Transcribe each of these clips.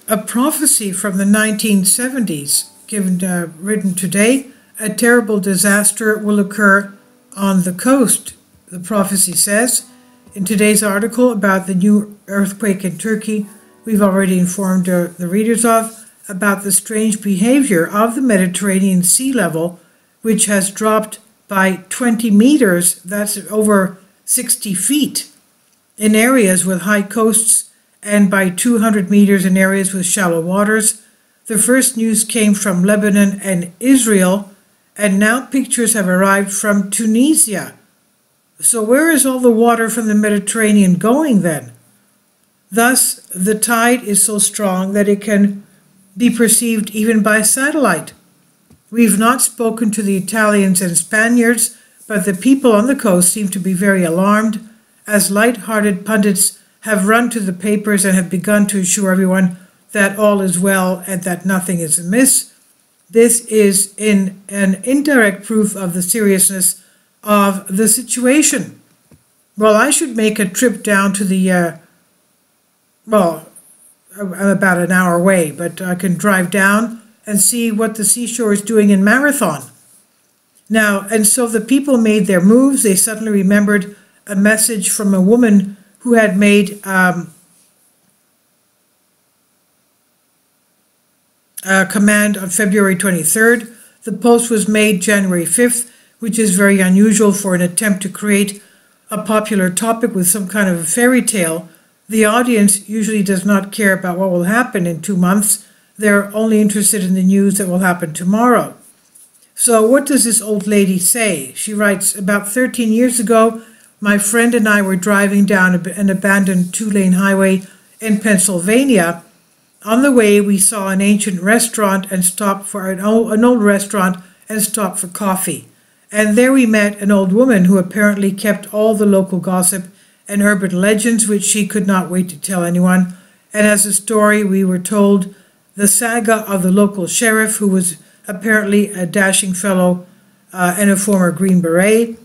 a prophecy from the 1970s, written today. A terrible disaster will occur on the coast, the prophecy says. In today's article about the new earthquake in Turkey, we've already informed the readers about the strange behavior of the Mediterranean sea level, which has dropped by 20 meters, that's over 60 feet, in areas with high coasts, and by 200 meters in areas with shallow waters. The first news came from Lebanon and Israel, and now pictures have arrived from Tunisia. So where is all the water from the Mediterranean going then? Thus, the tide is so strong that it can be perceived even by satellite. We've not spoken to the Italians and Spaniards, but the people on the coast seem to be very alarmed, as light-hearted pundits have run to the papers and have begun to assure everyone that all is well and that nothing is amiss. This is an indirect proof of the seriousness of the situation. Well, I should make a trip down to the, I'm about an hour away, but I can drive down and see what the seashore is doing in Marathon. Now, and so the people made their moves. They suddenly remembered a message from a woman who had made a command on February 23rd. The post was made January 5th, which is very unusual for an attempt to create a popular topic with some kind of a fairy tale. The audience usually does not care about what will happen in 2 months. They're only interested in the news that will happen tomorrow. So what does this old lady say? She writes, about 13 years ago, my friend and I were driving down an abandoned 2-lane highway in Pennsylvania. On the way, we saw an ancient restaurant and stopped for an old restaurant and stopped for coffee. And there we met an old woman who apparently kept all the local gossip and urban legends, which she could not wait to tell anyone. And as a story, we were told the saga of the local sheriff, who was apparently a dashing fellow and a former Green Beret.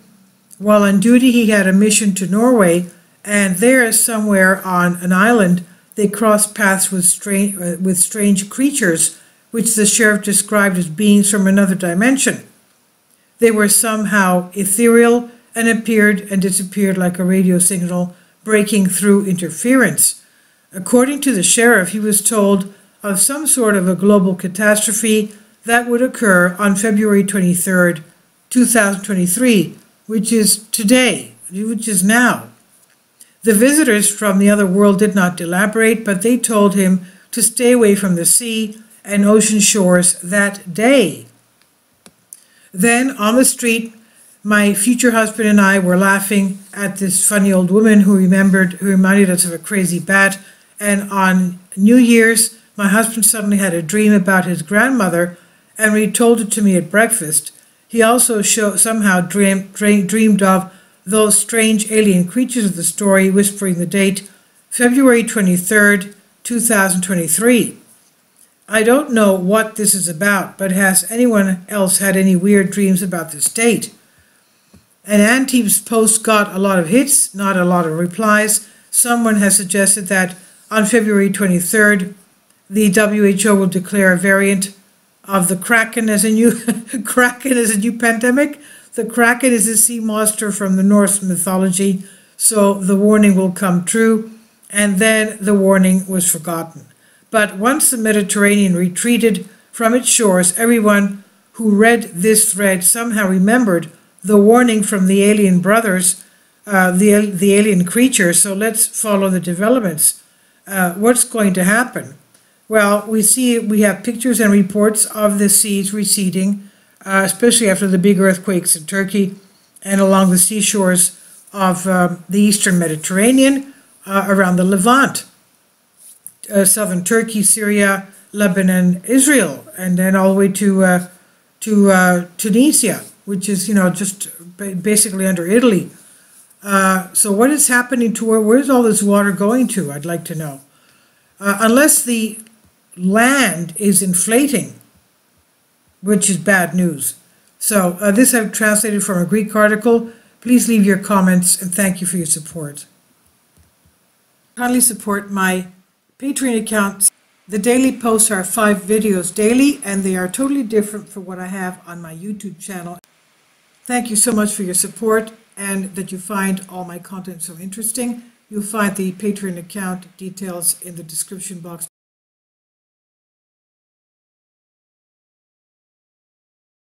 While on duty, he had a mission to Norway, and there, somewhere on an island, they crossed paths with strange creatures, which the sheriff described as beings from another dimension. They were somehow ethereal and appeared and disappeared like a radio signal breaking through interference. According to the sheriff, he was told of some sort of a global catastrophe that would occur on February 23rd, 2023, which is today, which is now. The visitors from the other world did not elaborate, but they told him to stay away from the sea and ocean shores that day. Then, on the street, my future husband and I were laughing at this funny old woman who reminded us of a crazy bat. And on New Year's, my husband suddenly had a dream about his grandmother, and when he told it to me at breakfast, he also somehow dreamed of those strange alien creatures of the story, whispering the date, February 23rd, 2023. I don't know what this is about, but has anyone else had any weird dreams about this date? And Antibes' post got a lot of hits, not a lot of replies. Someone has suggested that on February 23rd, the WHO will declare a variant of the Kraken as a new pandemic. The Kraken is a sea monster from the Norse mythology, so the warning will come true, and then the warning was forgotten. But once the Mediterranean retreated from its shores, everyone who read this thread somehow remembered the warning from the alien brothers, the alien creatures. So let's follow the developments. What's going to happen? Well, we have pictures and reports of the seas receding, especially after the big earthquakes in Turkey and along the seashores of the eastern Mediterranean, around the Levant, southern Turkey, Syria, Lebanon, Israel, and then all the way to Tunisia, which is, just basically under Italy. So what is happening to where's all this water going to? I'd like to know. Unless the land is inflating, which is bad news. So this I've translated from a Greek article. Please leave your comments, and thank you for your support. Kindly support my Patreon account. The daily posts are 5 videos daily, and they are totally different from what I have on my YouTube channel. Thank you so much for your support and that you find all my content so interesting. You'll find the Patreon account details in the description box